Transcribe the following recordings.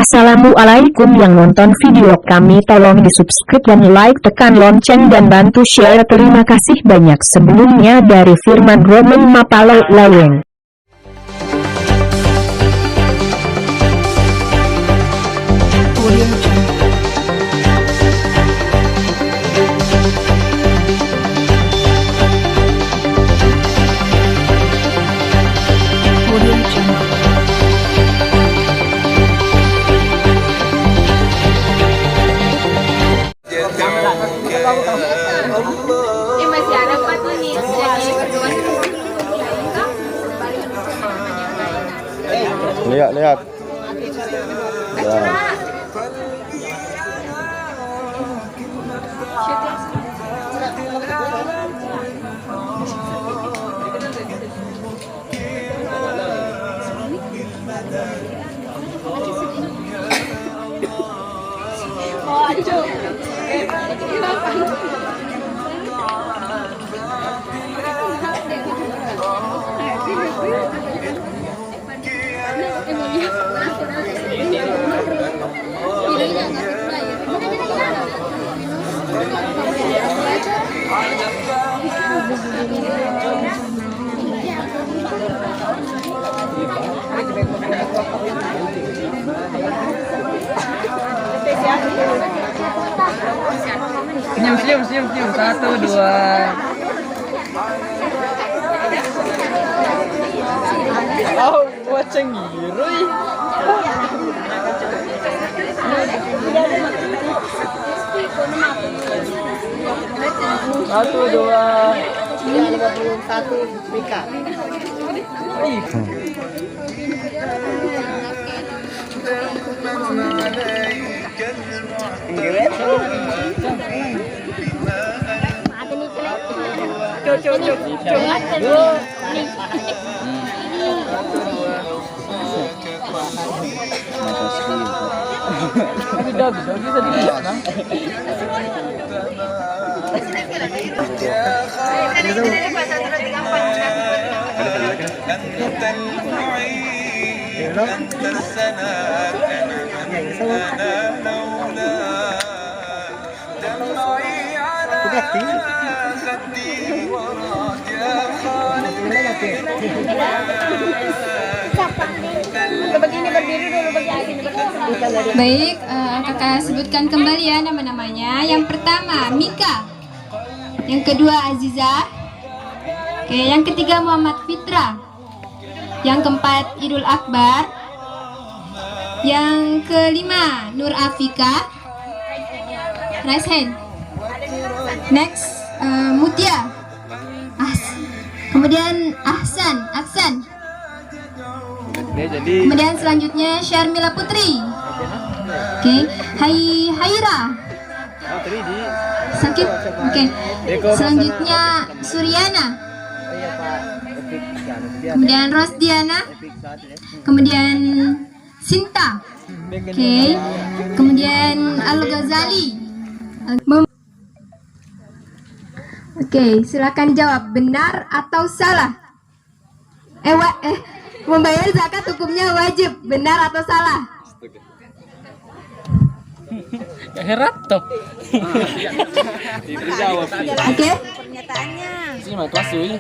Assalamualaikum yang nonton video kami, tolong di subscribe dan like, tekan lonceng dan bantu share, terima kasih banyak. Sebelumnya dari Firman Roman Mapalo Laweng. Masih ada 4 menit jadi berdua. Lihat. Ya. Senyum. 1, 2. Oh, wacang giroy. 1, 2. 51 Mika. Baik, kakak sebutkan kembali ya nama-namanya. Yang pertama Mika, yang kedua Aziza, oke, yang ketiga Muhammad Fitra, yang keempat Idul Akbar, yang kelima Nur Afika. Raise hand. Next, Mutia, kemudian Aksan. Kemudian selanjutnya Syarmila Putri. Oke, Haira. Sakit. Oke. Selanjutnya Suryana. Kemudian Rosdiana. Kemudian Sinta. Oke. Kemudian Al-Ghazali. Oke, silakan jawab benar atau salah. Membayar zakat hukumnya wajib, benar atau salah? Herat toh. Tidak jawab. Oke. Pernyataannya. Sini mah kelas ini.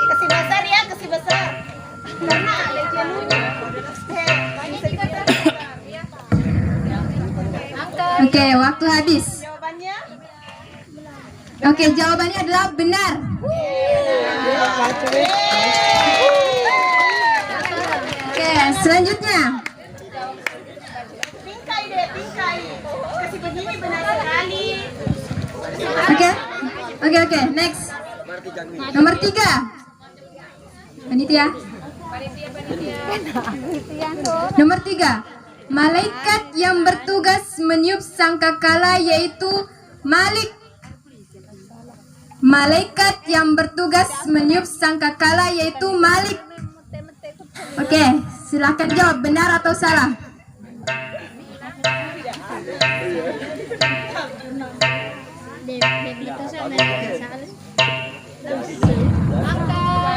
Kasih besar ya, kasih besar. Karena ada jenuhnya. Oke, waktu habis. Jawabannya? Oke, jawabannya adalah benar. Oke, selanjutnya. Tingkai. Kasih begini benar sekali. Oke, next. Nomor 3. Panitia. Nomor 3. Malaikat yang bertugas meniup sangkakala yaitu Malik. Malaikat yang bertugas meniup sangkakala yaitu Malik. Oke, silakan jawab benar atau salah.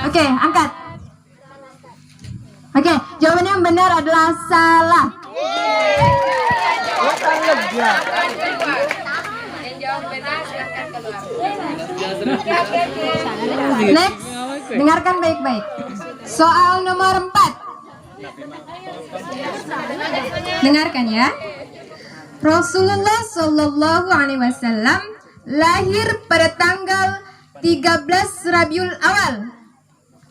Oke, angkat. Oke, jawabannya yang benar adalah salah. Next, dengarkan baik-baik. Soal nomor 4. Dengarkan ya. Rasulullah Shallallahu Alaihi Wasallam lahir pada tanggal 13 Rabiul Awal.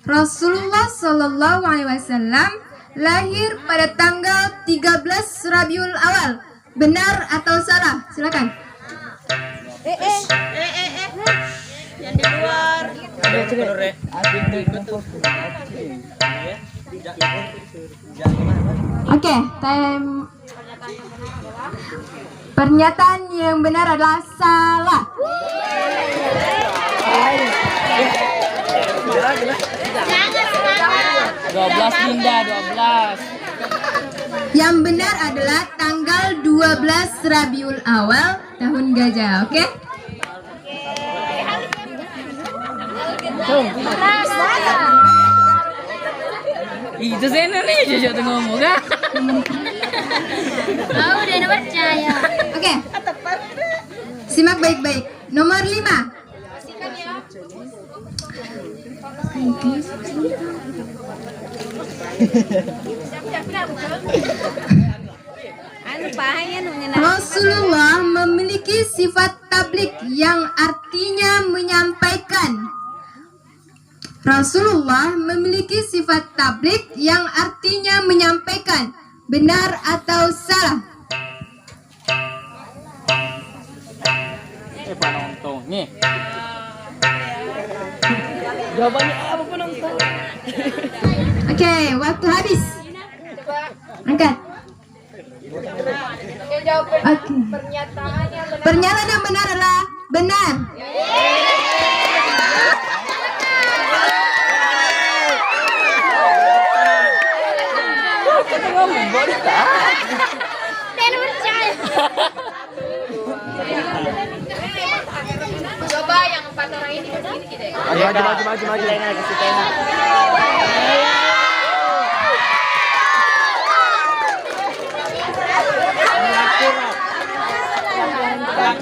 Rasulullah Shallallahu Alaihi Wasallam lahir pada tanggal 13 Rabiul Awal. Benar atau salah? Silakan. Yang di luar. Oke, time. Pernyataan yang benar adalah salah. Belas Dinda, 12. Yang benar adalah tanggal 12 Rabiul Awal tahun gajah, oke? Itu saya nih, jujur tuh ngomong kan? Oh, udah percaya. Oke. Simak baik-baik. Nomor 5. Rasulullah memiliki sifat tablik yang artinya menyampaikan. Rasulullah memiliki sifat tablik yang artinya menyampaikan. Benar atau salah? Penonton nih. Jawabannya apa penonton? Oke, waktu habis. Angkat. Oke. Pernyataan yang benar adalah benar. Coba yang 4 orang ini begini deh. Maju.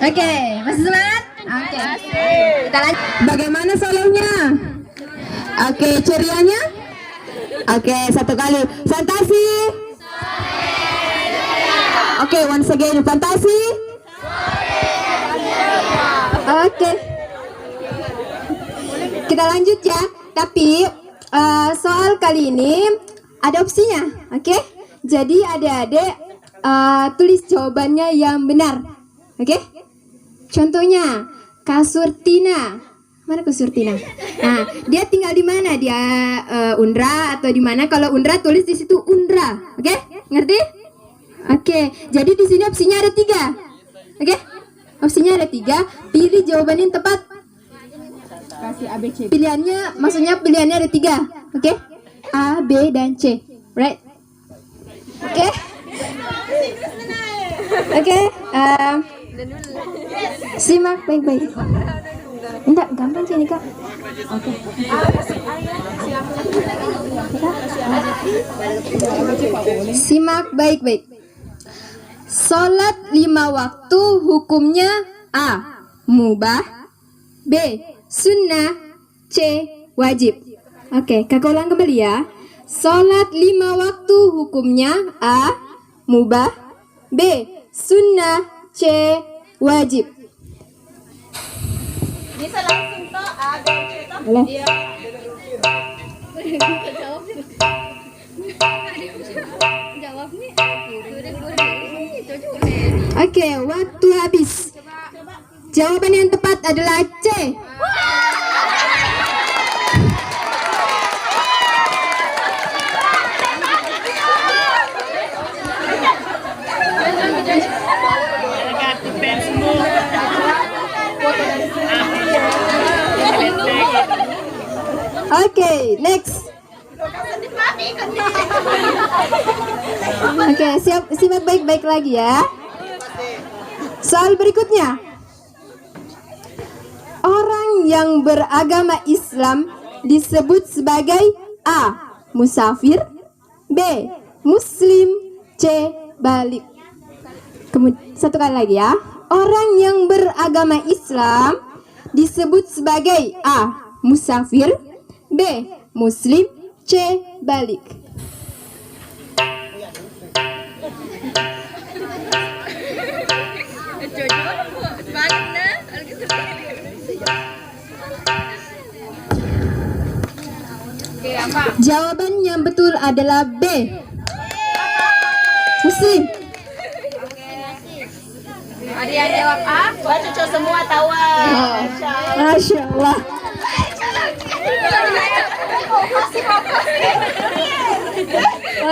Oke, masih semangat? Oke. Kita lanjut. Bagaimana solonya? Oke, cerianya? Oke, satu kali. Fantasi. Oke, once again, fantasi. Oke. Kita lanjut ya. Tapi soal kali ini ada opsinya, oke? Jadi adik-adik tulis jawabannya yang benar, oke? Contohnya Kasurtina. Mana Kasurtina? Nah, dia tinggal di mana? Dia Undra atau di mana? Kalau Undra tulis di situ Undra, oke? Ngerti? Oke. Jadi di sini opsinya ada 3, oke? Opsinya ada 3. Pilih jawaban yang tepat. Kasih A, B, C. Pilihannya, maksudnya pilihannya ada 3, oke? A, B, dan C, right? Oke? Oke. Simak baik-baik. Enggak, gampang sih ini kak. Oke. Simak baik-baik. Salat 5 waktu hukumnya A. Mubah, B. Sunnah, C. Wajib. Oke, kakak ulang kembali ya. Salat 5 waktu hukumnya A. Mubah, B. Sunnah, C. Wajib. Bisa langsung toh A, B, C toh? Boleh. Iya. Oke, waktu habis. Jawaban yang tepat adalah C. Oke, next. Oke, simak baik-baik lagi ya. Soal berikutnya. Orang yang beragama Islam disebut sebagai A. Musafir, B. Muslim, C. balik. Kemudian satu kali lagi ya. Orang yang beragama Islam disebut sebagai A. Musafir, B. Muslim, C. Balik. Jawaban yang betul adalah B. Muslim. Ada yang jawab A, baca cowok semua tawa. Masya Allah.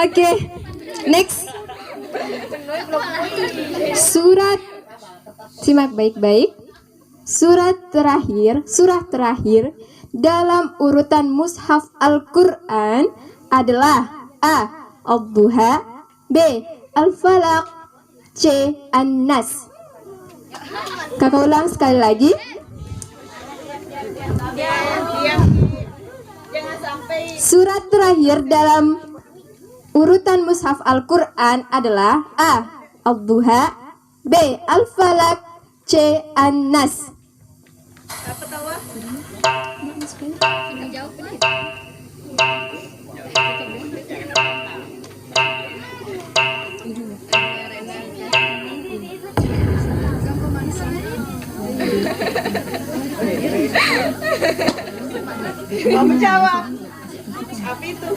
Oke, next. Surat, simak baik-baik. Surah terakhir dalam urutan mushaf Al-Quran adalah A. Ad-Duha, B. Al-Falaq, C. An-Nas. Kakak ulang sekali lagi. Surat terakhir dalam urutan mushaf Al-Quran adalah A. Ad-Duha, B. Al-Falaq, C. An-Nas. Apa tawa? Mau menjawab. Apa itu?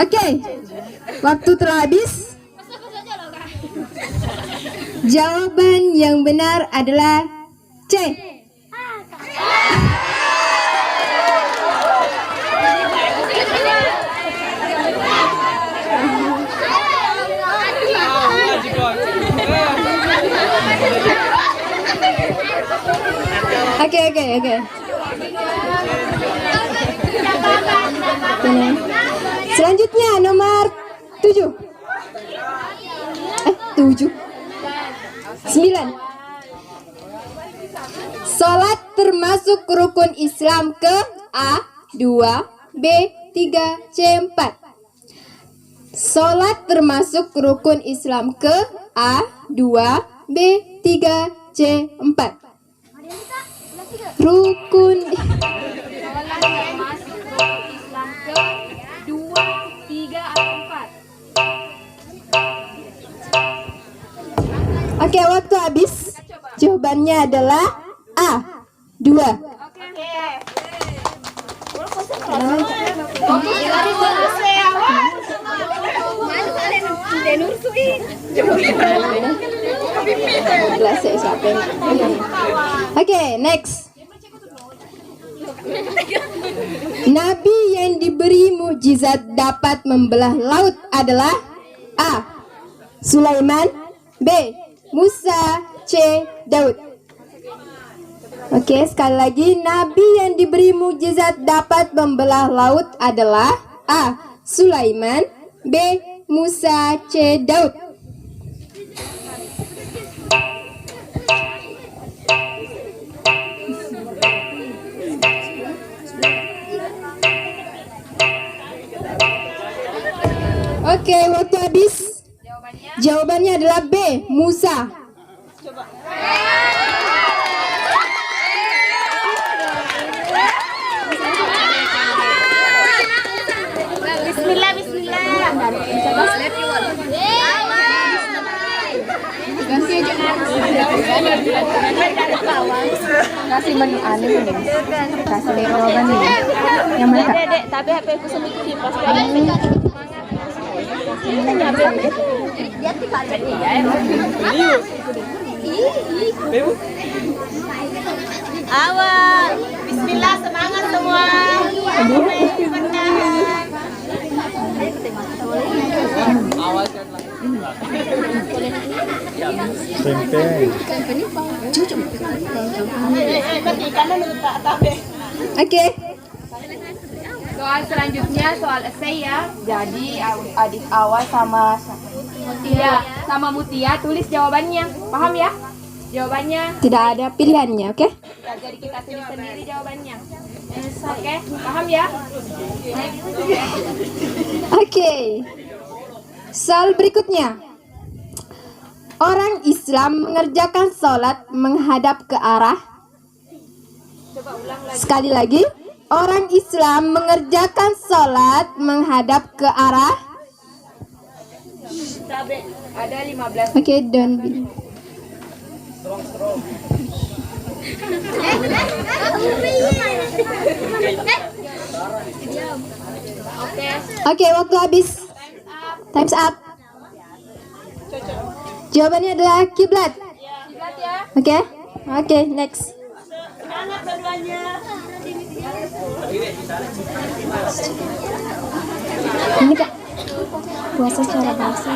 Oke, waktu telah habis. Jawaban yang benar adalah C. Oke. Selanjutnya nomor 7. 9. Salat termasuk rukun Islam ke A. 2, B. 3, C. 4. Salat termasuk rukun Islam ke A. 2, B. 3, C. 4. Rukun Oke, waktu habis. Jawabannya adalah A. 2. Oke, next. Nabi yang diberi mukjizat dapat membelah laut adalah A. Sulaiman, B. Musa, C. Daud. Oke, sekali lagi. Nabi yang diberi mukjizat dapat membelah laut adalah A. Sulaiman, B. Musa, C. Daud. Oke, waktu habis. Jawabannya adalah B. Musa. Bismillah. Kasih menu aneh nih. Kasih jawaban nih. Yang mana Kak? Dek, tapi HP ku sedikit kipas. Awal. Bismillah, semangat semua. Oke. Soal selanjutnya soal esai ya. Jadi adik Awal sama Mutia tulis jawabannya. Paham ya? Jawabannya. Tidak ada pilihannya, oke? Ya, jadi kita tulis sendiri jawabannya. Oke, paham ya? Oke. Soal berikutnya. Orang Islam mengerjakan sholat menghadap ke arah. Sekali lagi. Orang Islam mengerjakan sholat menghadap ke arah. Ada 15. Oke, don't be. Oke, waktu habis. Time's up. Jawabannya adalah kiblat. Oke, oke, next. Ini Kak, puasa secara bahasa.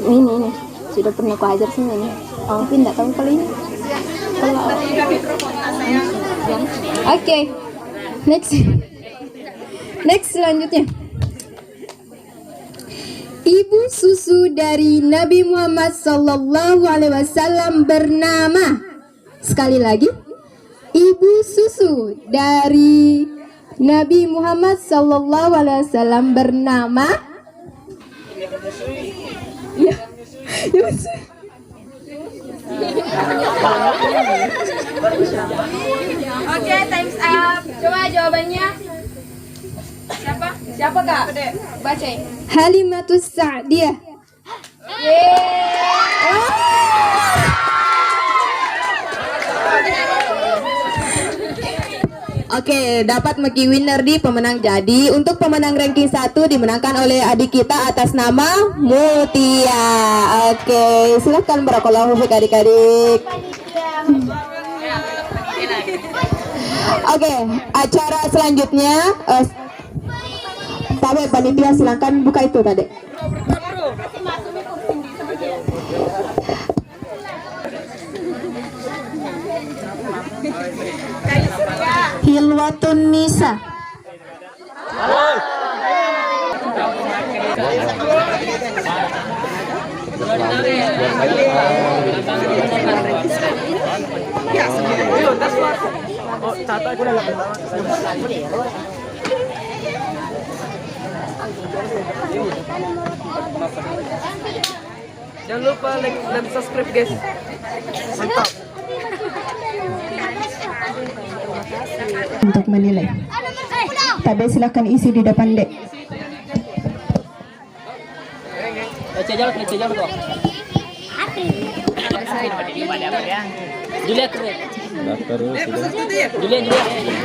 Ini sudah pernah aku ajar sih ini. Tapi nggak tahu kalau ini. Oke, next selanjutnya. Ibu susu dari Nabi Muhammad SAW bernama. Sekali lagi, ibu susu dari Nabi Muhammad SAW bernama. Ya, Oke, time's up. Coba jawabannya. Siapa Kak? Baca. Halimatus Sa'diyah. Oke, dapat Maki winner di pemenang jadi. Untuk pemenang ranking 1 dimenangkan oleh adik kita atas nama Mutia. Oke, silahkan barakallahu fiik adik-adik. Oke, acara selanjutnya Tabe panitia silahkan buka itu tadi. Hilwatun Nisa. Jangan lupa like dan subscribe guys. Mantap. Untuk menilai. Tabe silahkan isi di depan dek. Jalan kok. Julia keren. Julia.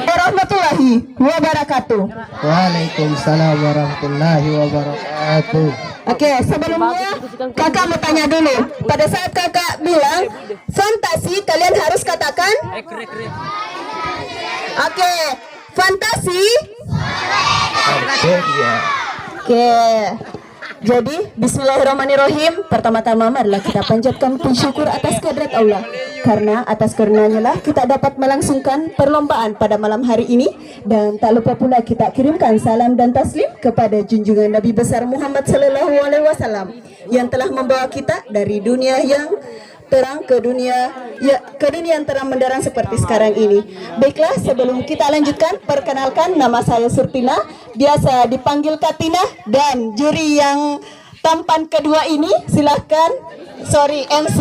Warahmatullahi wabarakatuh. Waalaikumsalam warahmatullahi wabarakatuh. Oke, sebelumnya kakak mau tanya dulu. Pada saat kakak bilang fantasi, kalian harus katakan. Oke, fantasi. Oke. Jadi, bismillahirrahmanirrahim. Pertama-tama marilah kita panjatkan puji syukur atas kehadirat Allah. Karena atas karenanya lah kita dapat melangsungkan perlombaan pada malam hari ini. Dan tak lupa pula kita kirimkan salam dan taslim kepada junjungan Nabi besar Muhammad SAW yang telah membawa kita dari dunia yang terang ke dunia yang terang menderang seperti sekarang ini. Baiklah, sebelum kita lanjutkan, perkenalkan nama saya Surtina, biasa dipanggil Katina, dan juri yang tampan kedua ini silahkan. Sorry MC.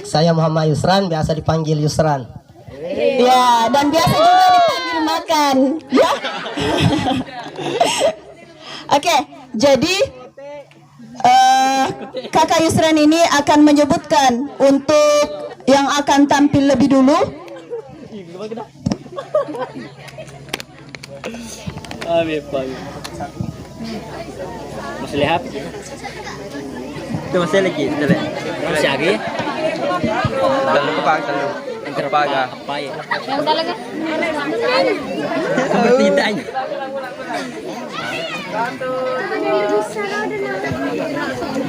Saya Muhammad Yusran, biasa dipanggil Yusran. Ya, dan biasa juga dipanggil Makan. Ya. Oke, jadi Kakak Yusran ini akan menyebutkan untuk yang akan tampil lebih dulu. Masih lihat? Itu masih lagi. Masih lagi? Terpaga. Apa ya? Yang udah lagi. Tidak.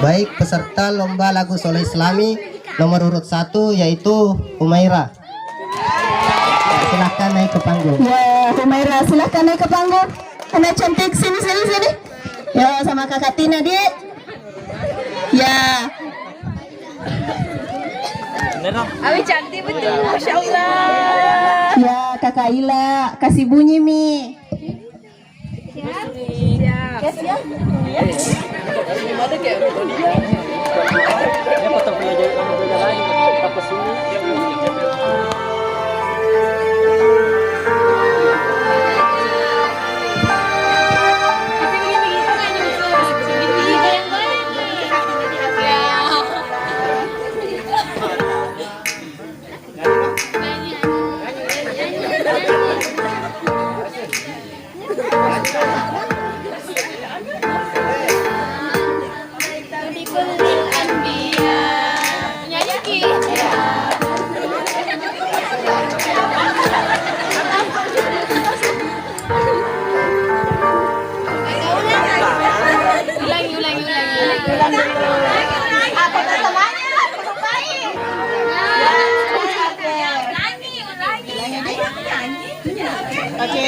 Baik, peserta lomba lagu Solo Islami nomor urut 1 yaitu Humaira. Silahkan naik ke panggung. Ya, Humaira silahkan naik ke panggung. Anak cantik, sini. Ya, sama Kakak Tina, Dik. Ya. Abi cantik betul, Masya Allah. Ya, Kakak Ila, kasih bunyi Mi. Apa temannya? Lupain. Oke.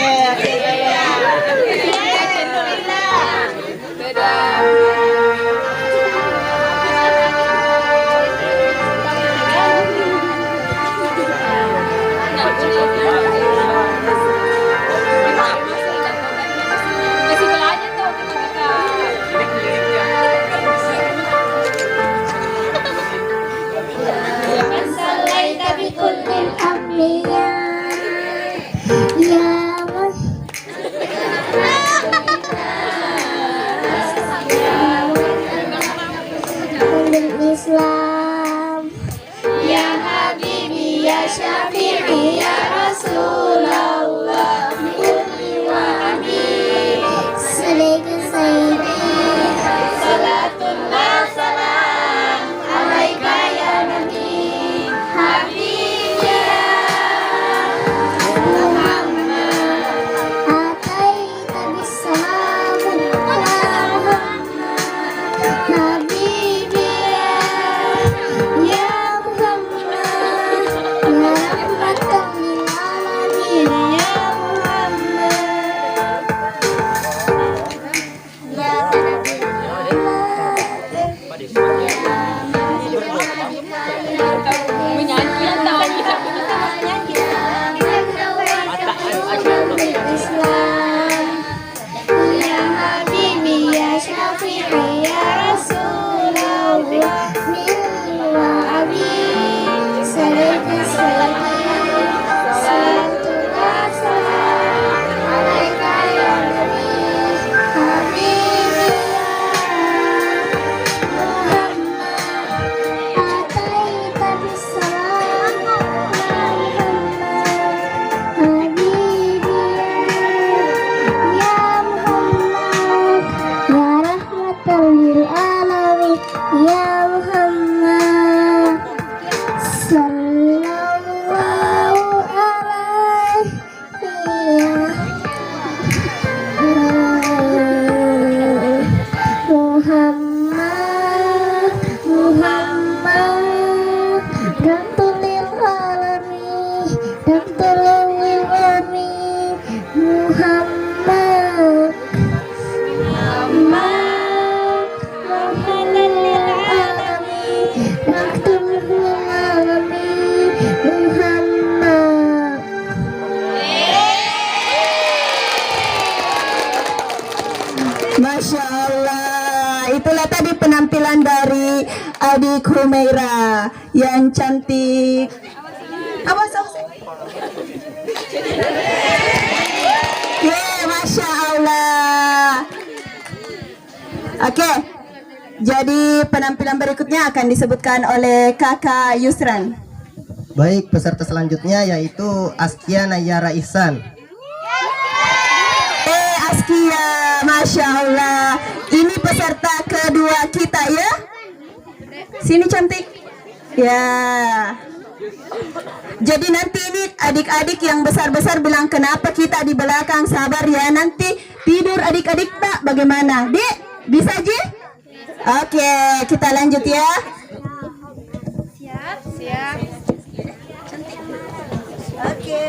Kasih belajar tuh Islam ya Habibi ya Syafi'i ya Rasulullah kulli wa abi sallallahu sayyidi salatullah salam alaika ya nabi habib ya Muhammad ataita bisalam ala Muhammad habib ya Muhammad ya rahmatan lil alamin ya Muhammad ya Islam ya Habibi ya Syafi'i ya Rasulullah min wa abi sayyidi salatullah salam alaika ya nabi habibi Muhammad ataita bisalam ala Muhammad habibi ya Muhammad ya rahmatan lil alamin ya Muhammad sallallahu alaihi Muhammad Muhammad rahmatul alamin rahmatul alamin Muhammad Muhammad rahmatul alamin rahmatul alamin Muhammad. Masya Allah, itulah tadi penampilan dari adik Humaira yang cantik. Awas. Masya Allah. Oke, jadi penampilan berikutnya akan disebutkan oleh Kakak Yusran. Baik, peserta selanjutnya yaitu Askia Nayara Ihsan. Askia, Masya Allah. Ini peserta kedua kita ya. Sini cantik. Ya. Jadi nanti ini adik-adik yang besar-besar bilang kenapa kita di belakang, sabar ya. Nanti tidur adik-adik tak bagaimana? Dik, bisa Ji? Oke, kita lanjut ya. Siap. Oke.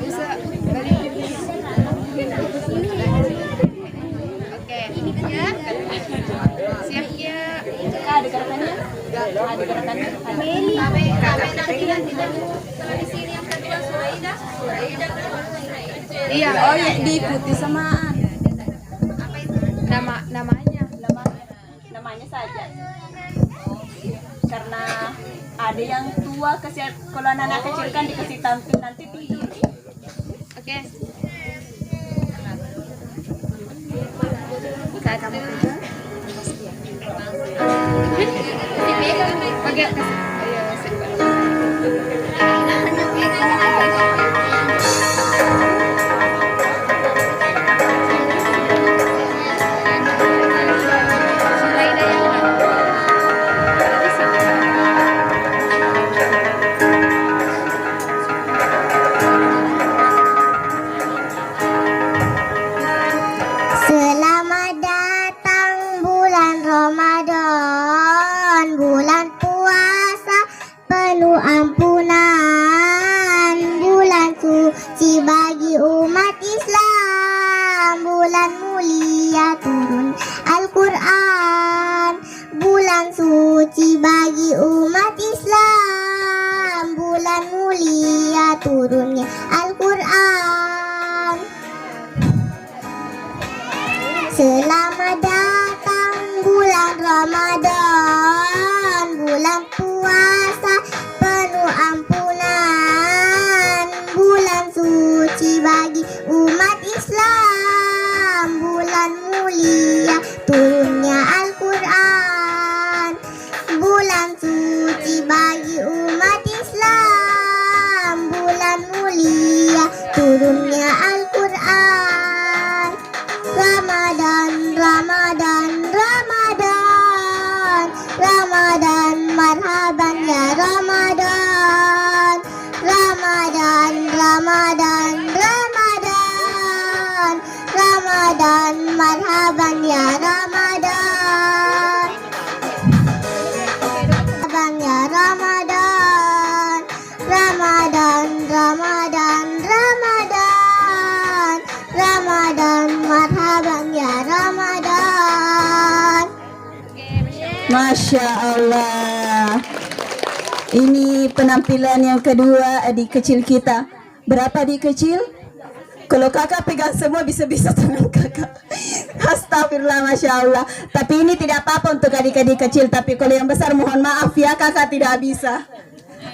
Bisa balik. Oke. Siap ya. Iya, oh ya diikuti sama namanya. Namanya saja. Karena ada yang tua kasih, kalau anak-anak kecil kan dikasih tampil nanti tidur. Oke. Pakai Selamat datang bulan Ramadan, bulan puasa penuh ampunan, bulan suci bagi umat Islam, bulan mulia turun Al-Quran, bulan suci bagi umat Islam, bulan mulia turunnya Al-Quran. Selamat datang bulan Ramadan, bulan puasa penuh ampunan, bulan suci bagi umat Islam, bulan mulia turunnya Al-Quran, bulan suci bagi umat Islam, bulan mulia turunnya Al-Quran. Ramadan, Ramadan, Ramadan, Ramadan, marhaban ya Ramadan, Ramadan, Ramadan, Ramadan, Ramadan, marhaban ya Ramadan, marhaban ya Ramadan, Ramadan, Ramadan, Ramadan, Ramadan, marhaban ya Ramadan. Masya Allah. Ini penampilan yang kedua adik kecil kita. Berapa adik kecil? Kalau kakak pegang semua bisa-bisa tangan kakak. Astagfirullah, Masya Allah. Tapi ini tidak apa-apa untuk adik-adik kecil. Tapi kalau yang besar mohon maaf ya, kakak tidak bisa.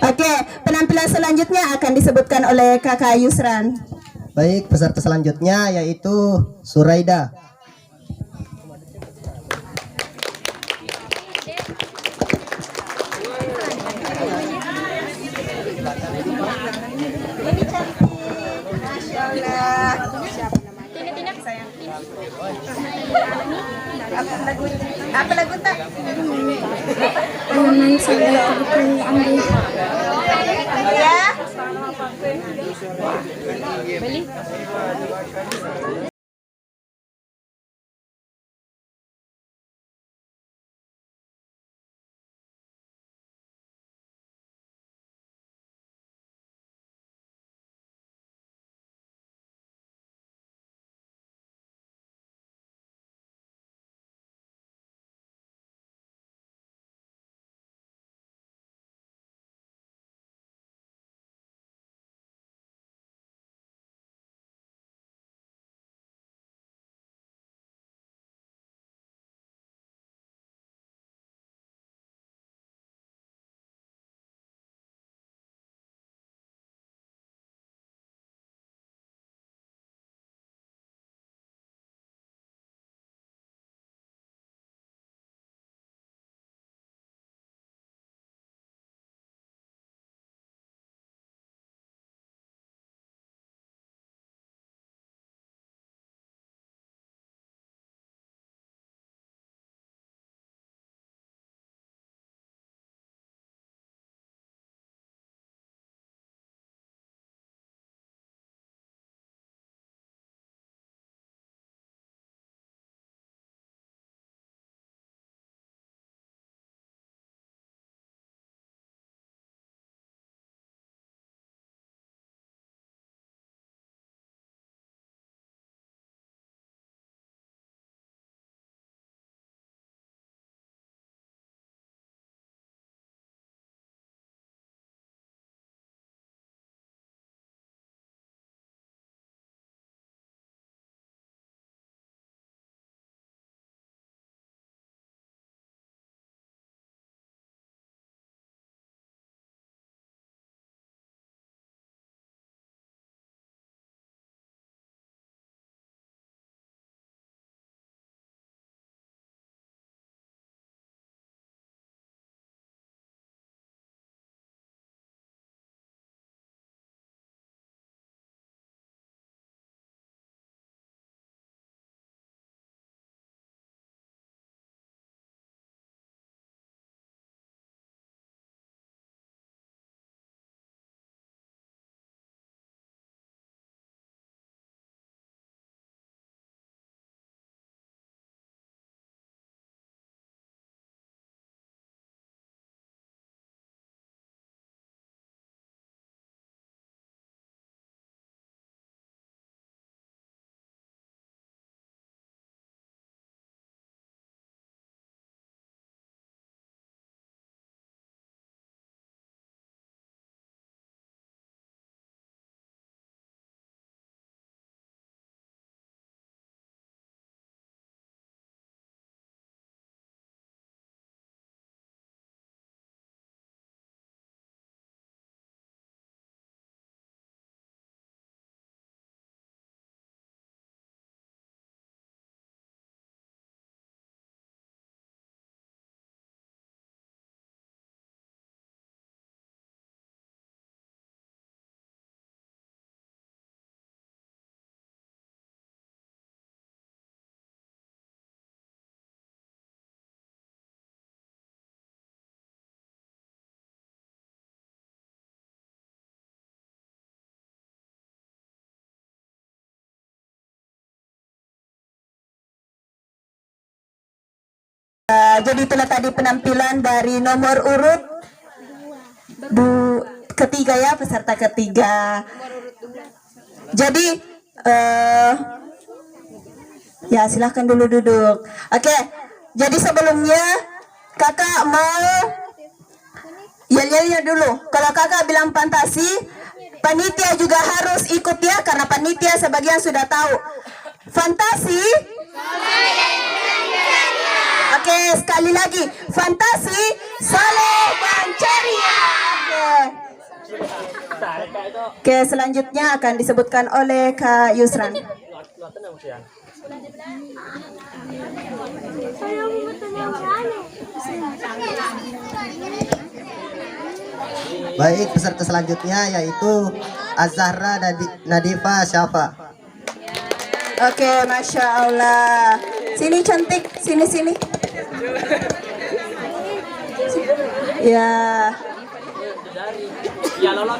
Oke, penampilan selanjutnya akan disebutkan oleh kakak Yusran. Baik, peserta selanjutnya yaitu Suraida. Apa lagu tak? Ya. Jadi itulah tadi penampilan dari nomor urut ketiga ya, peserta ketiga. Jadi ya silahkan dulu duduk. Oke, jadi sebelumnya kakak mau yel-yelnya dulu. Kalau kakak bilang fantasi, panitia juga harus ikut ya, karena panitia sebagian sudah tahu. Fantasi. Oke, sekali lagi. Fantasi, soleh dan ceria. Oke, selanjutnya akan disebutkan oleh Kak Yusran. Baik, peserta selanjutnya yaitu Az-Zahra Nadifa Syafa. Oke, Masya Allah. Sini cantik, sini. Ya. Ya Allah.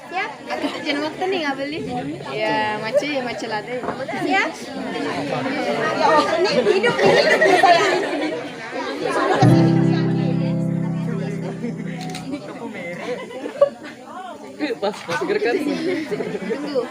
Ya, aku tujuan waktu nih nggak beli. Ya, macam ada. Ya. Hidup saya. Pas gerekan. Tunggu.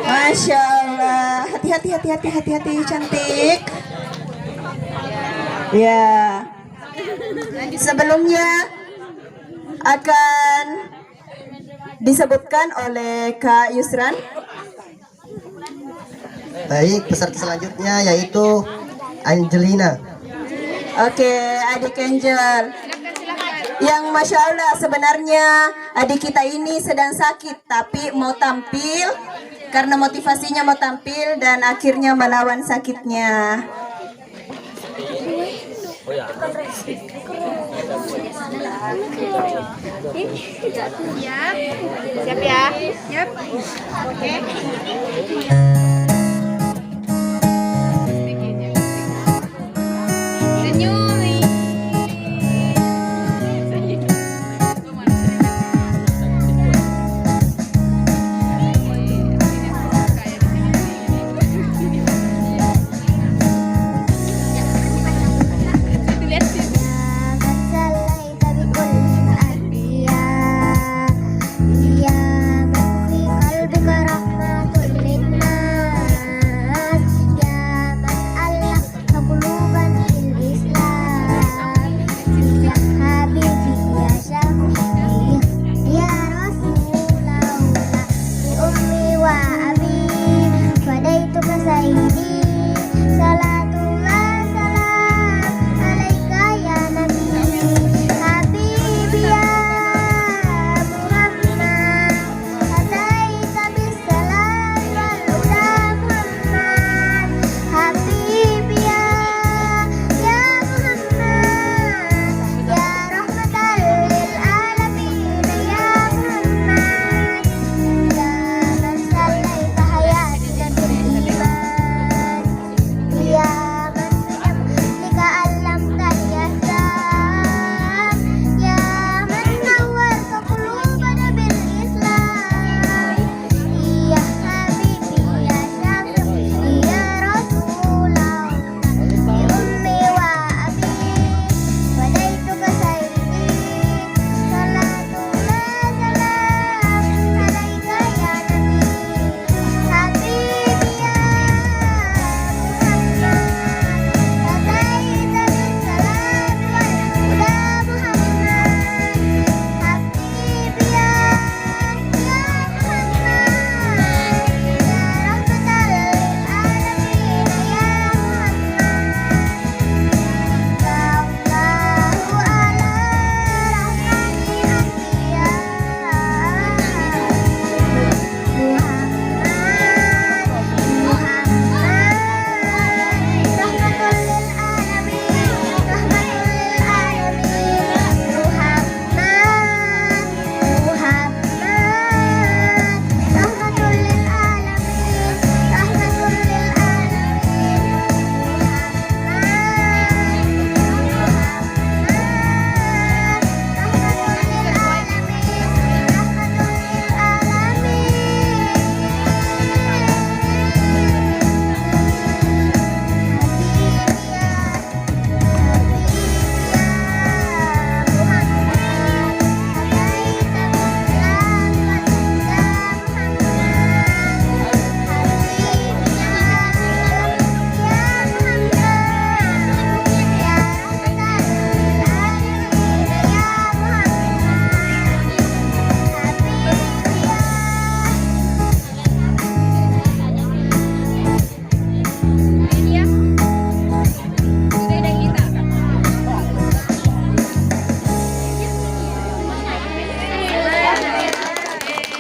Masya Allah. Hati-hati cantik. Ya. Sebelumnya akan disebutkan oleh Kak Yusran. Baik, peserta selanjutnya yaitu Angelina. Oke, adik Angel. Yang Masya Allah, sebenarnya adik kita ini sedang sakit, tapi mau tampil karena motivasinya mau tampil dan akhirnya melawan sakitnya. Siap ya? Siap. Oke.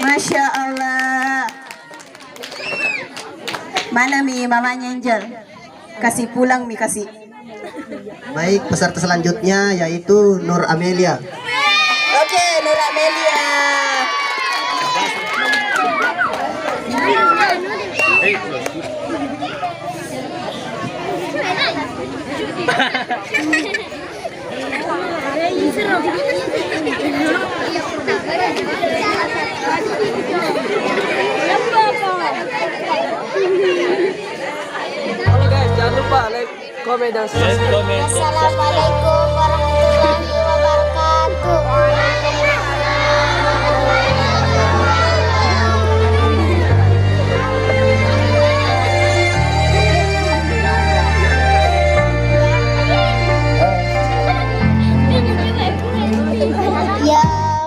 Masya Allah. Mana Mi mamanya Angel? Kasih pulang Mi, kasih. Baik, peserta selanjutnya yaitu Nur Amelia. Oke, Nur Amelia. Halo guys, jangan lupa like, komen, dan subscribe. Assalamualaikum warahmatullahi wabarakatuh. Ya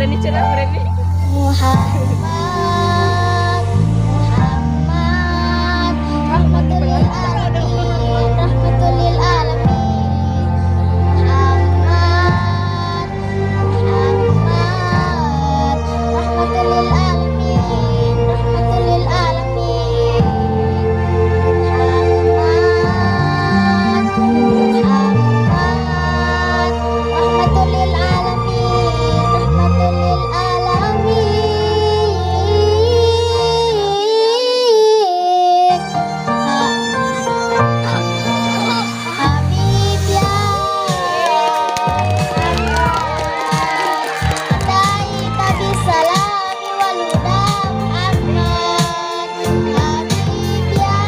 Berani cerah berani. Muhammad, Muhammad, rahmatul lil alamin, rahmatul lil alamin. Muhammad, Muhammad, rahmatul lil alamin, rahmatul lil alamin. Muhammad, Muhammad, rahmatul lil alamin, rahmatul lil Habib ya Taita bisalami wal huda Muhammad. Habib ya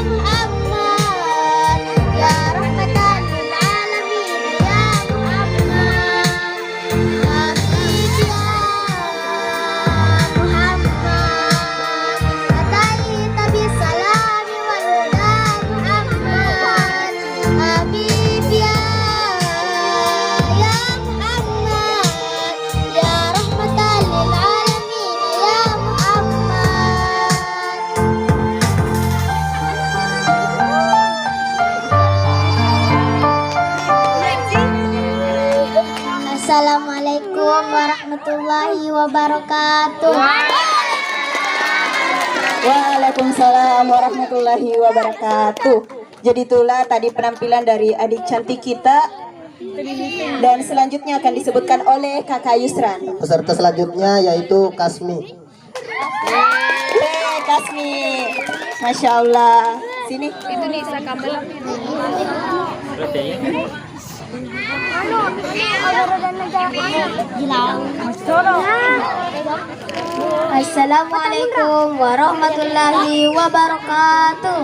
Muhammad, ya rahmatan lil alamin ya Muhammad. Habib ya Muhammad, taita bisalami wal huda Muhammad. Habib ya Muhammad, ya rahmatan lil alamin ya Muhammad. Assalamualaikum warahmatullahi wabarakatuh. Waalaikumsalam warahmatullahi wabarakatuh. Jadi itulah tadi penampilan dari adik cantik kita. Dan selanjutnya akan disebutkan oleh Kakak Yusran. Peserta selanjutnya yaitu Kasmi. Kasmi, Masya Allah. Sini. Itu Nisa Kambel. Assalamualaikum warahmatullahi wabarakatuh.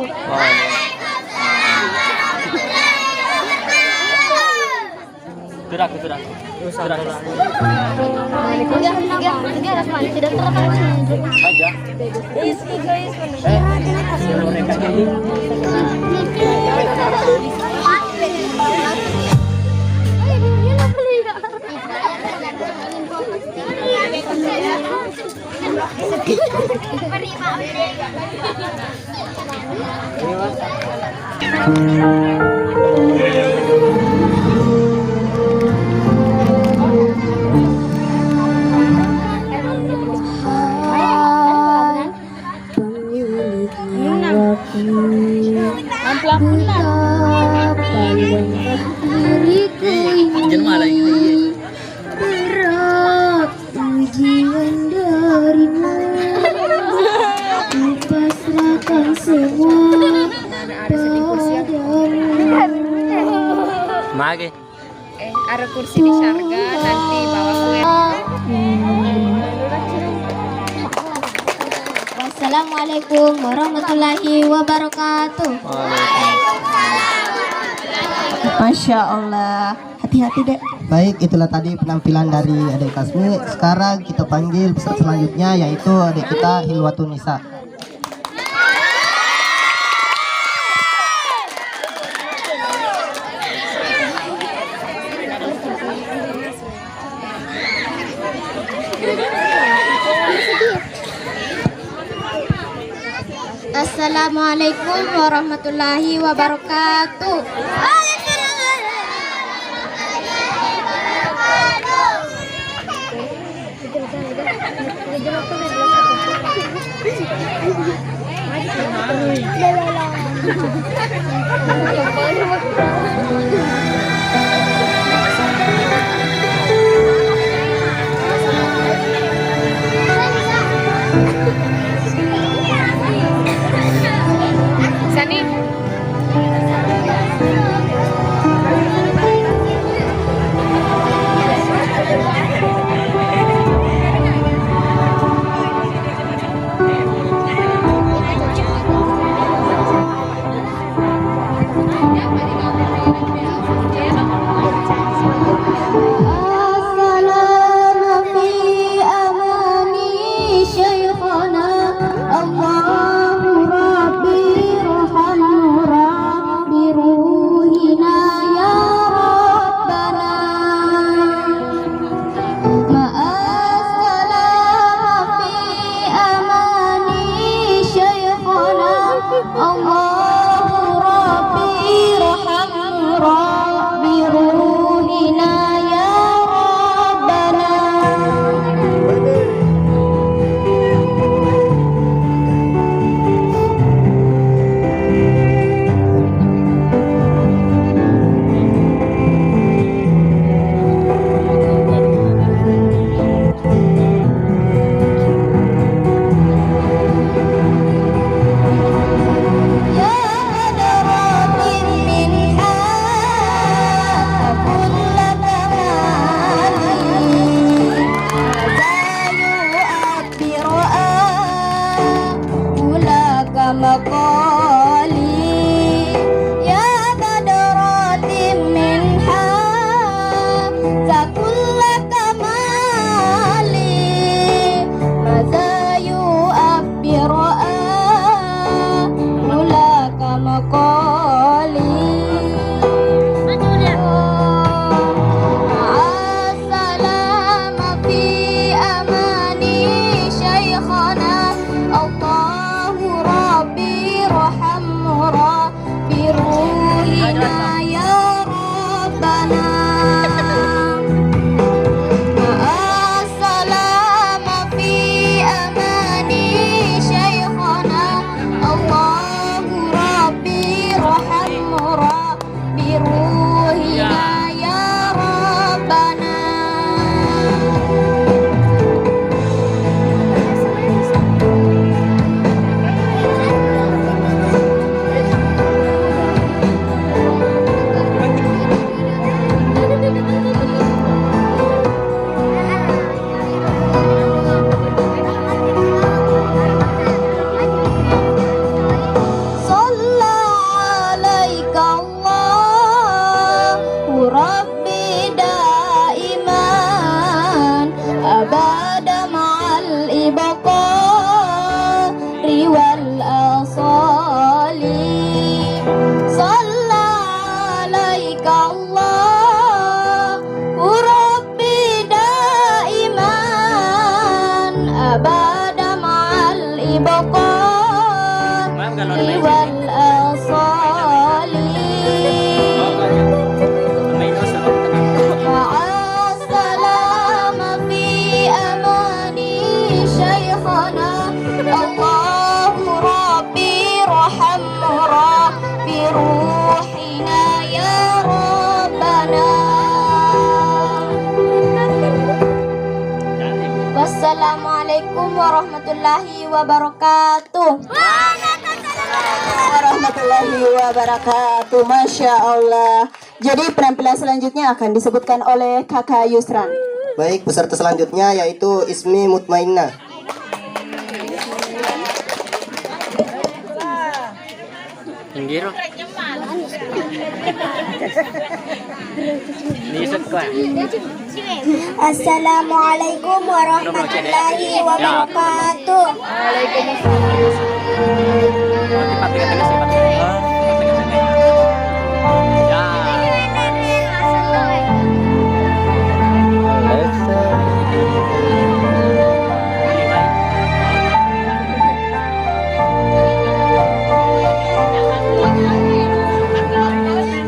Berat ujian darimu, ku pasrahkan semua padamu. Mage. Ada kursi di syarga nanti bawa kue. Wassalamualaikum warahmatullahi wabarakatuh. Masya Allah. Hati-hati dek. Baik, itulah tadi penampilan dari adik Kasmi. Sekarang kita panggil peserta selanjutnya yaitu adik kita Hilwatun Nisa. Assalamualaikum warahmatullahi wabarakatuh. Sani. Assalamualaikum warahmatullahi wabarakatuh. Warahmatullahi wabarakatuh. Masya Allah. Jadi penampilan selanjutnya akan disebutkan oleh Kakak Yusran. Baik, peserta selanjutnya yaitu Ismi Mutmainah. Assalamualaikum warahmatullahi wabarakatuh.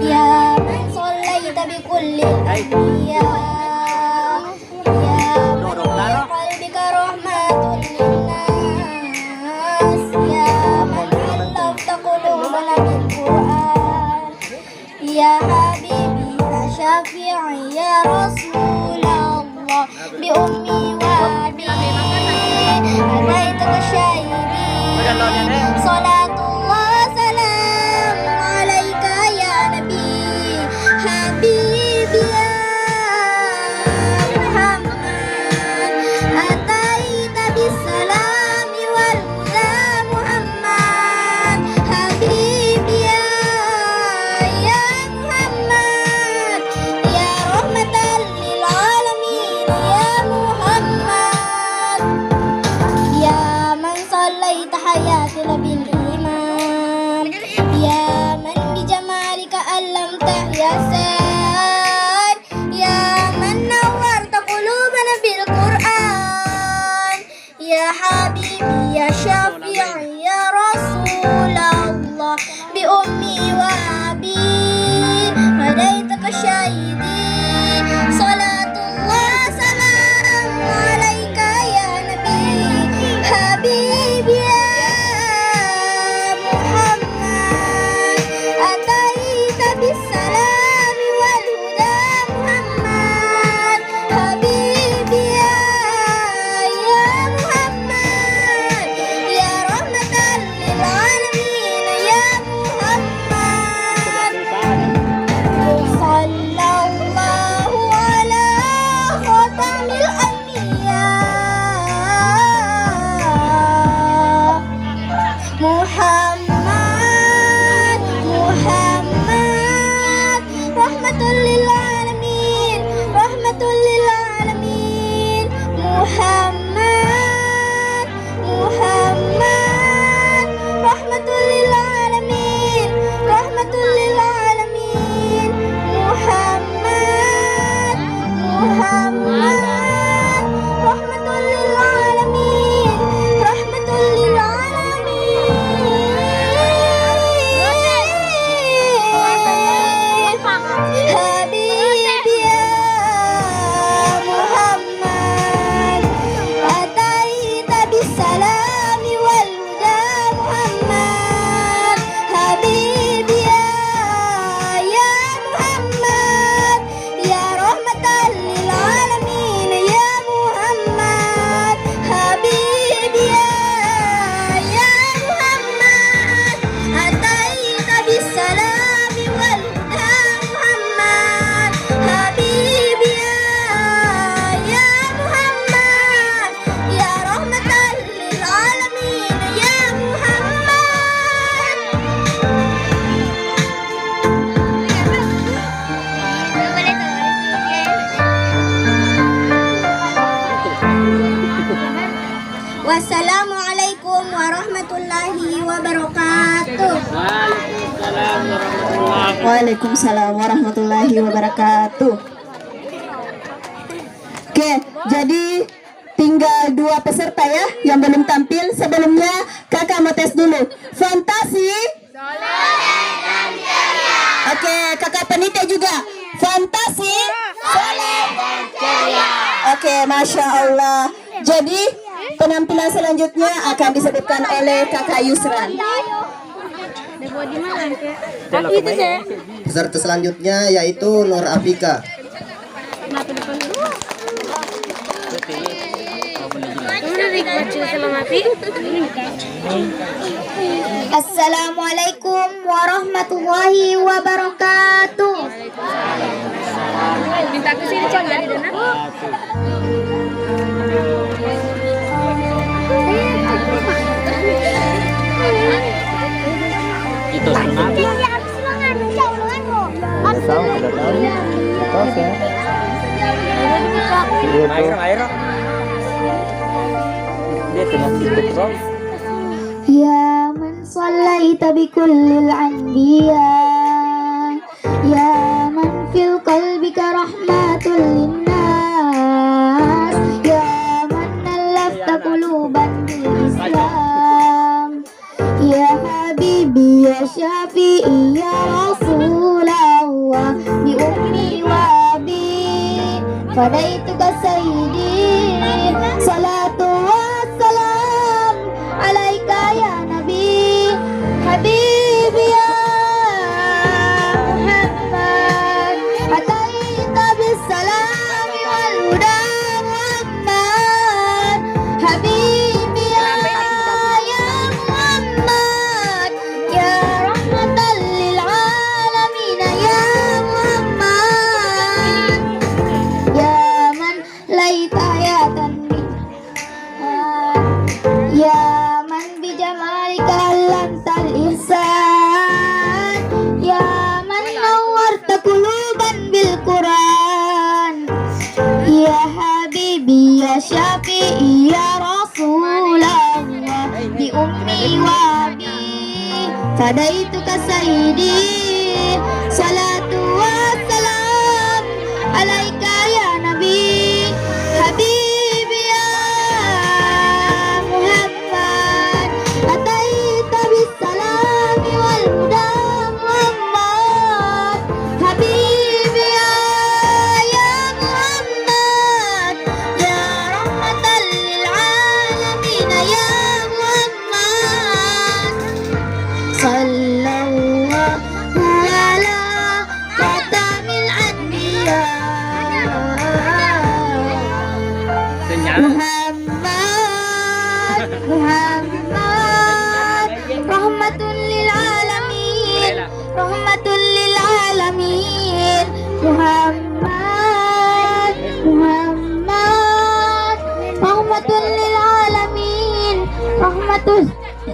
Ya man sallaita bi kulli al-anbiya, ya man fi qalbika rahmatun linnas, ya man allafta qulubana bil Qur'an, ya habibi ya syafi'i ya Rasulullah, bi ummi wa abi hadaitaka syahidi, salatullah salam alaika ya nabi habibi ya Muhammad, ataita bisalami wal huda Muhammad, habibi ya Muhammad, ya rahmatan lil alamin ya Muhammad, ya man sallaita hayatina bil iman, ya man bi jamalika allamta hiasan, ya man nawwarta qulubana bil Qur'an, ya habibi ya syafi'i ya Rasulullah, bi ummi wa abi hadaitaka syahidi, salatullah salam alaika ya nabi habibi ya Muhammad, ataita bisalami wal huda Muhammad, habibi ya Muhammad, ya rahmatan lil alamin ya Muhammad, sallallahu ala khatamil anbiya Muhammad, Muhammad, rahmatul lil alamin, rahmatul lil alamin, Muhammad, Muhammad, rahmatul lil alamin, rahmatul lil alamin, Muhammad, Muhammad, rahmatul lil alamin, rahmatul lil alamin, habibi ya Muhammad, ataita bisalami wal huda Muhammad, habibi ya Muhammad, ya rahmatan lil alamin ya Muhammad, habibi ya Muhammad, ataita bisalami wal huda Muhammad, habibi ya Muhammad, ya rahmatan lil alamin ya Muhammad. Wassalamualaikum warahmatullahi wabarakatuh. Waalaikumsalam warahmatullahi wabarakatuh. Oke, jadi tinggal 2 peserta ya yang belum tampil. Sebelumnya kakak mau tes dulu. Fantasi. Oke, kakak penitia juga. Fantasi. Oke, masya Allah. Jadi penampilan selanjutnya akan disebutkan oleh kakak Yusran. Peserta selanjutnya yaitu Nur Afika. Assalamualaikum warahmatullahi wabarakatuh. Minta ke sini coba dari dana. Itu sunat. Ya man sallaita bi kullil anbiya, ya man fil qalbika rahmatul linnas, ya man allafta quluban bil Islam, ya habibi ya syafi'i ya Rasulullah, bi ummi wa bi fadaituka sayyidi, salatu wassalam alaika ya nabi habibi ya Muhammad, ataita bis salami wal huda Muhammad, habibi ya Muhammad, ya rahmatan lil alamin ya Muhammad, ya man laita hayatan ya man bijamalika lantal ihsan, ya man nawwarta quluban bil Quran, ya habibi ya syafi'i ya Rasulullah, bi ummi wa bi fadaituka sayyidi, salatu wassalam alaika ya nabi habibi ya Muhammad, ataita bis salami wal huda Muhammad, habibi ya Muhammad, ya rahmatan lil alamin ya Muhammad, sallallahu ala khatamil anbiya Muhammad, rahmatun lil alamin, rahmatun lil alamin, Muhammad, rahmatun lil alamin, rahmatul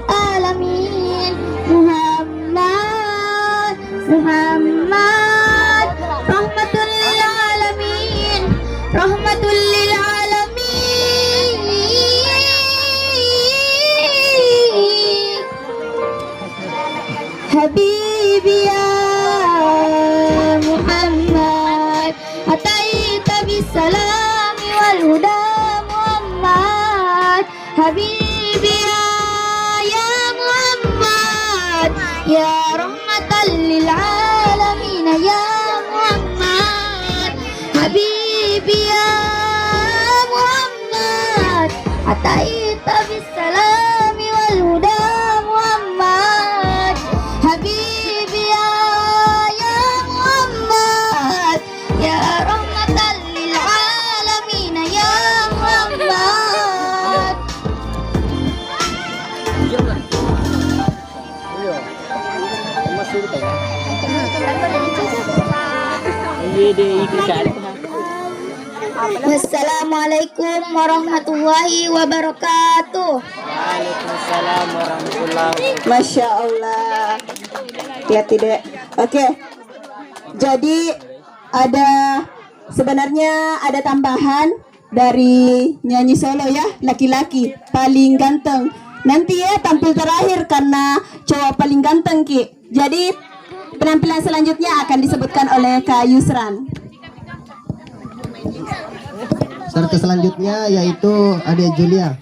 alamin, Muhammad, rahmatun lil alamin, rahmatul lil alamin. Habibi ya Muhammad, ataita bis salami wal huda Muhammad, habibi ya Muhammad, ya rahmatan lil alamin ya Muhammad, habibi ya Muhammad, ataita bis salami wal huda Muhammad, habibi ya Muhammad, ya rahmatan lil alamin ya Muhammad. Wassalamualaikum warahmatullahi wabarakatuh. Waalaikumsalam warahmatullahi. Masya Allah. Ya tidak. Oke. Jadi sebenarnya ada tambahan dari nyanyi solo ya, laki-laki paling ganteng. Nanti ya tampil terakhir karena cowok paling ganteng Ki. Jadi penampilan selanjutnya akan disebutkan oleh Kak Yusran. Serta selanjutnya yaitu Adia Julia.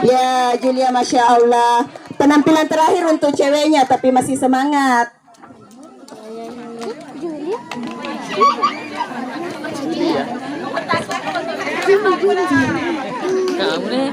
Ya Julia, Masya Allah. Penampilan terakhir untuk ceweknya tapi masih semangat. Kamu nih.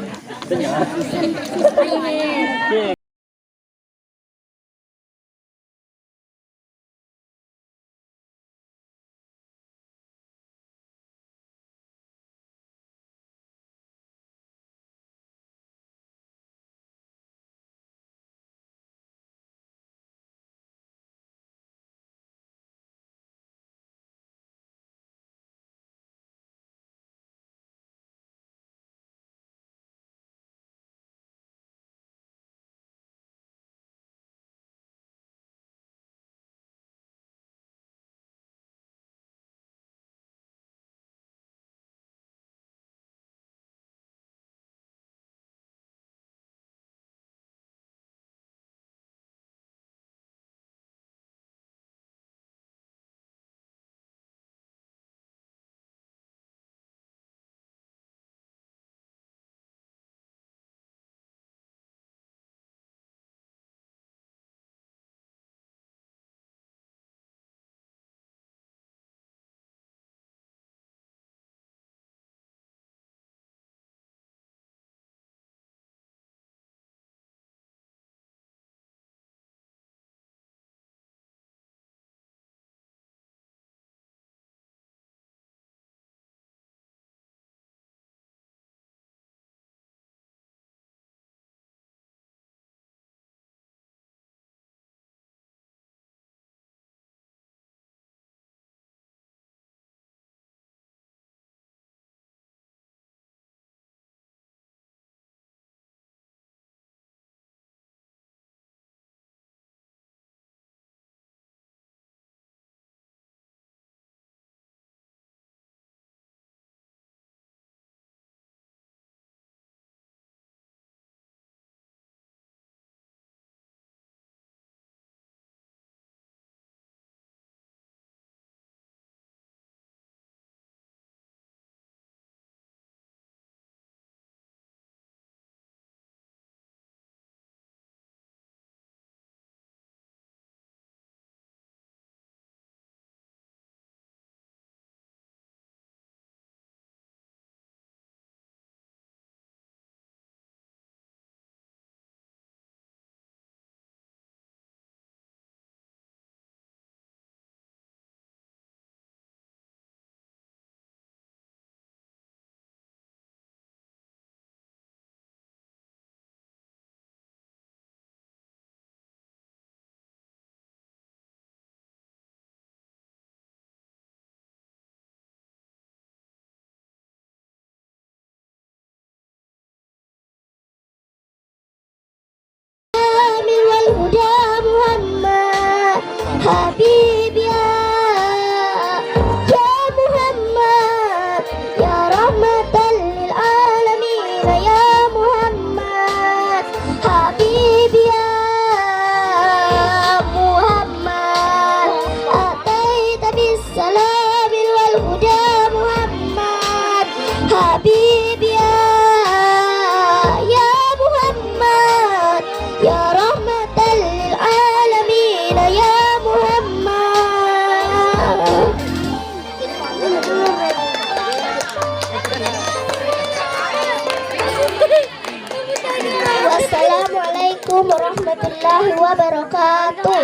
warahmatullahi wabarakatuh.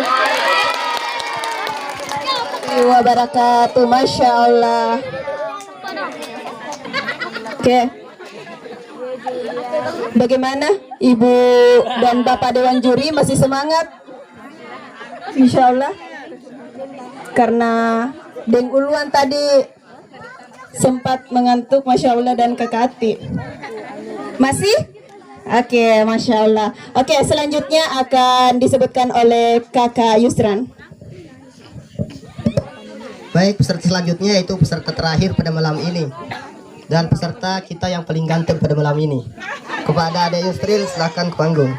Wabarakatuh, Masya Allah. Oke. Bagaimana Ibu dan Bapak Dewan Juri, masih semangat? Insya Allah. Karena Deng Uluan tadi sempat mengantuk, Masya Allah, dan Kakak Ati. Masih? Oke, Masya Allah. Oke, selanjutnya akan disebutkan oleh Kakak Yusran. Baik, peserta selanjutnya yaitu peserta terakhir pada malam ini dan peserta kita yang paling ganteng pada malam ini. Kepada Adek Yusril, silakan ke panggung.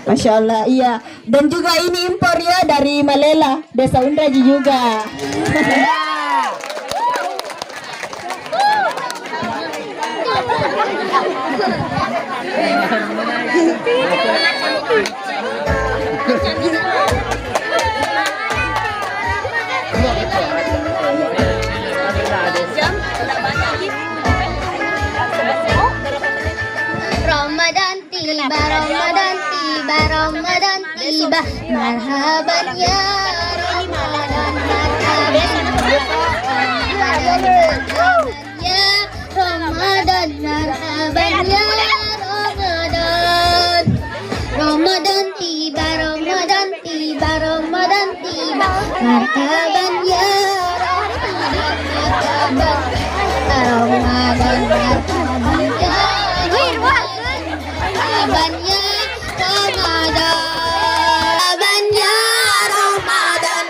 Masya Allah, iya. Dan juga ini impor ya dari Malela, Desa Undraji juga. Ramadan tiba, Ramadan tiba, Ramadan tiba. Marhaban ya Ramadan, marhaban ya Ramadan, marhaban ya Ramadan. Ramadan tiba, Ramadan tiba, Ramadan tiba. Marhaban ya Ramadan, marhaban Ramadan, marhaban ya Ramadan ya Ramadan,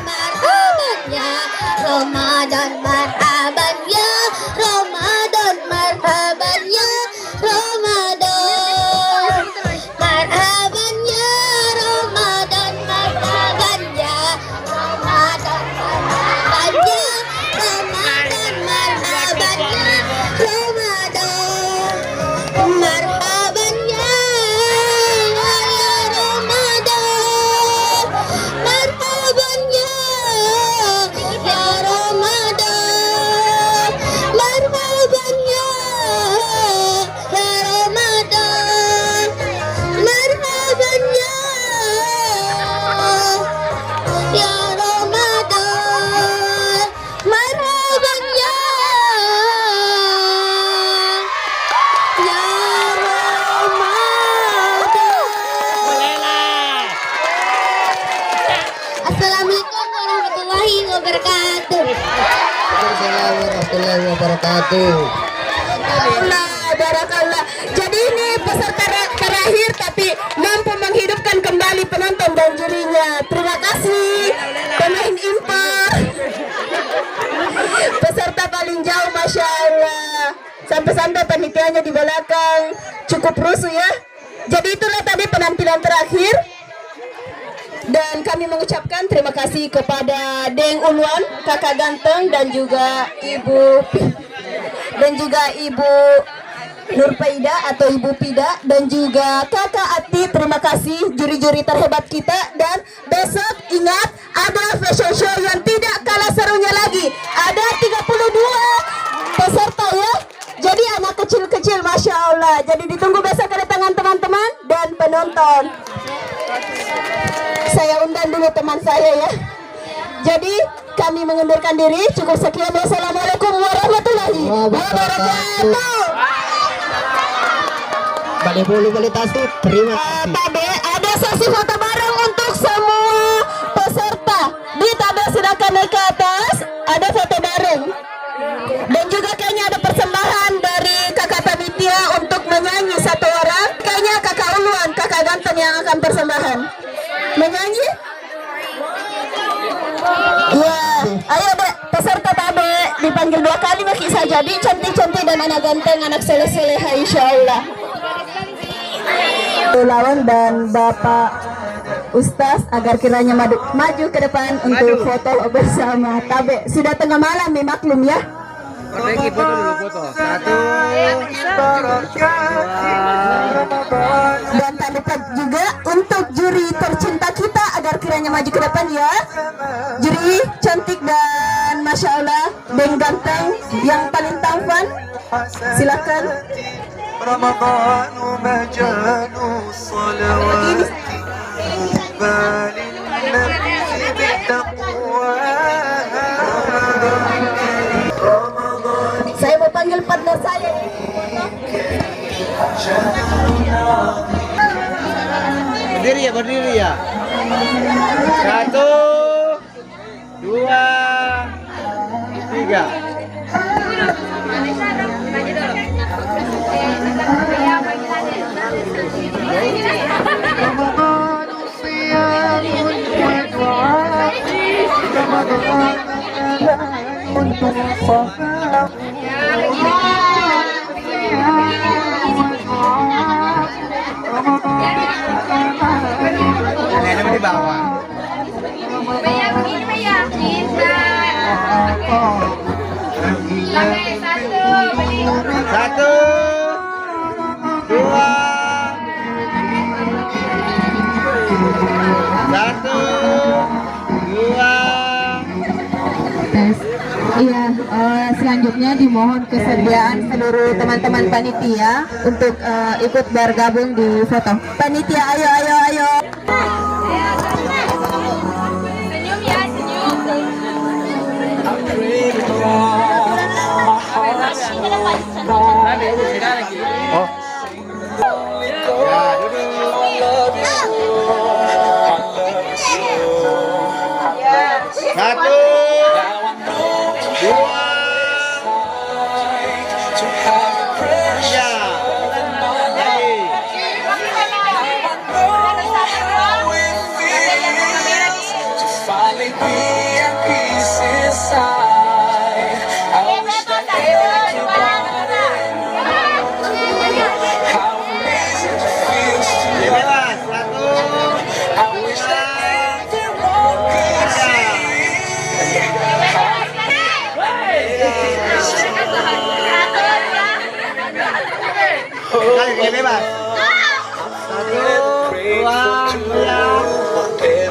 marhaban ya Ramadan, marhaban ya Ramadan, marhaban ya Ramadan, marhaban ya Ramadan, marhaban ya Ramadan, marhaban ya Ramadan, marhaban ya Ramadan, marhaban ya Ramadan, marhaban ya Ramadan, marhaban ya Ramadan, marhaban ya Ramadan, marhaban ya Assalamualaikum warahmatullahi wabarakatuh. Assalamualaikum warahmatullahi wabarakatuh. Barakallah. Jadi ini peserta terakhir tapi mampu menghidupkan kembali penonton dan jurinya. Terima kasih pemain impor. Peserta paling jauh, Masya Allah. Sampai-sampai panitianya di belakang cukup rusuh ya. Jadi itulah tadi penampilan terakhir. Dan kami mengucapkan terima kasih kepada Deng Uluan, kakak ganteng, dan juga Ibu Nurpaida atau Ibu Pida, dan juga kakak Ati. Terima kasih juri-juri terhebat kita. Dan besok ingat ada fashion show yang tidak kalah serunya lagi. Ada 32 peserta ya. Jadi anak kecil-kecil, Masya Allah. Jadi ditunggu besok kedatangan teman-teman dan penonton. Saya undang dulu teman saya ya. Jadi kami mengundurkan diri. Cukup sekian. Wassalamualaikum warahmatullahi wabarakatuh. Balik bulu balik tasik. Terima kasih. Tabe, ada sesi foto bareng untuk semua peserta. Di Tabe silakan naik ke atas. Ada foto bareng. Dan juga kayaknya ada persembahan dari kakak panitia untuk menyanyi satu orang. Kayaknya kakak Uluan, kakak ganteng yang akan persembahan. Menyanyi? Ya, ayo dek, peserta Tabe dipanggil 2 kali maki saja. Jadi cantik-cantik dan anak ganteng, anak seleh-seleha insya Allah. Lawan dan Bapak Ustaz agar kiranya maju ke depan untuk foto bersama Tabe. Sudah tengah malam nih, maklum ya. Perbaiki foto dulu, foto. 1. Dan tak lupa juga untuk juri tercinta kita agar kiranya maju ke depan ya. Juri cantik dan Masya Allah, Deng ganteng yang paling tampan. Silakan. Saya mau panggil partner saya. Berdiri ya. 1, 2, 3. Nenek di bawah. Satu, dua, satu, dua. Iya, selanjutnya dimohon kesediaan seluruh teman-teman panitia untuk ikut bergabung di foto. Panitia, ayo. Senyum ya, senyum. Oh. Ya, duduk. Satu, dua, tiga. Lagi. Bebas. Satu, dua, tiga. Bebas.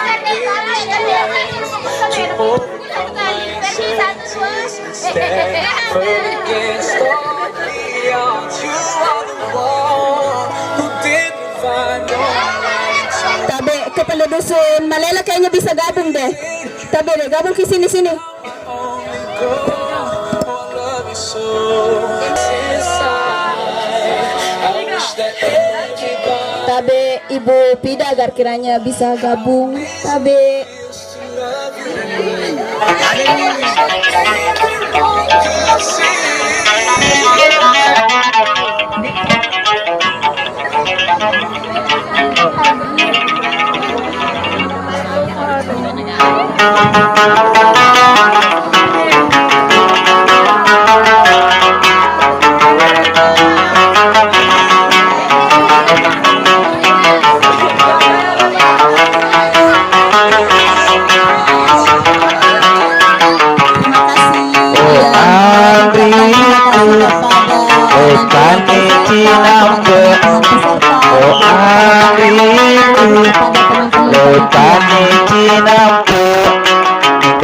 Satu, dua, tiga. Tabe, kepala dusun Malela kayaknya bisa gabung deh. Tabe deh, gabung ke sini. Tabe, Ibu Pida agar kiranya bisa gabung. Tabe.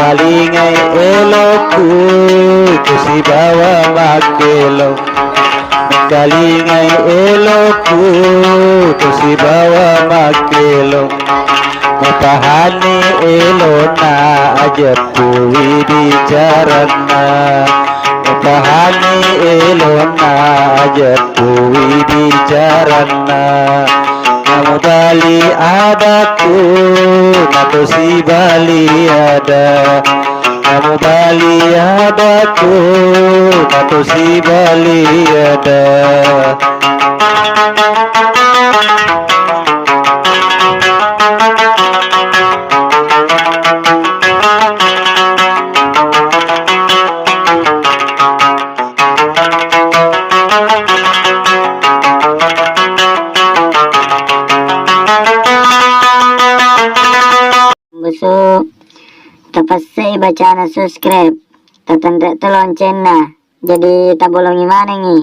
Kalingai eloku kusi bawa makelo. Kalingai eloku kusi bawa makelo. Mapahani elona aja puwi bicarana. Mapahani elona aja puwi bicarana. Namu Bali adaku, nato si Bali ada. Namu Bali adaku, nato si Bali ada. Busuk tapasai bacaan subscribe tatandra lonceng na jadi tabolongi mana ngi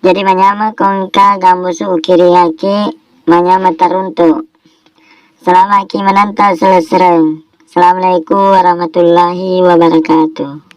jadi manyama kongka gambusu ukiri haki manyama taruntu selama ki menanta selesai. Assalamualaikum warahmatullahi wabarakatuh.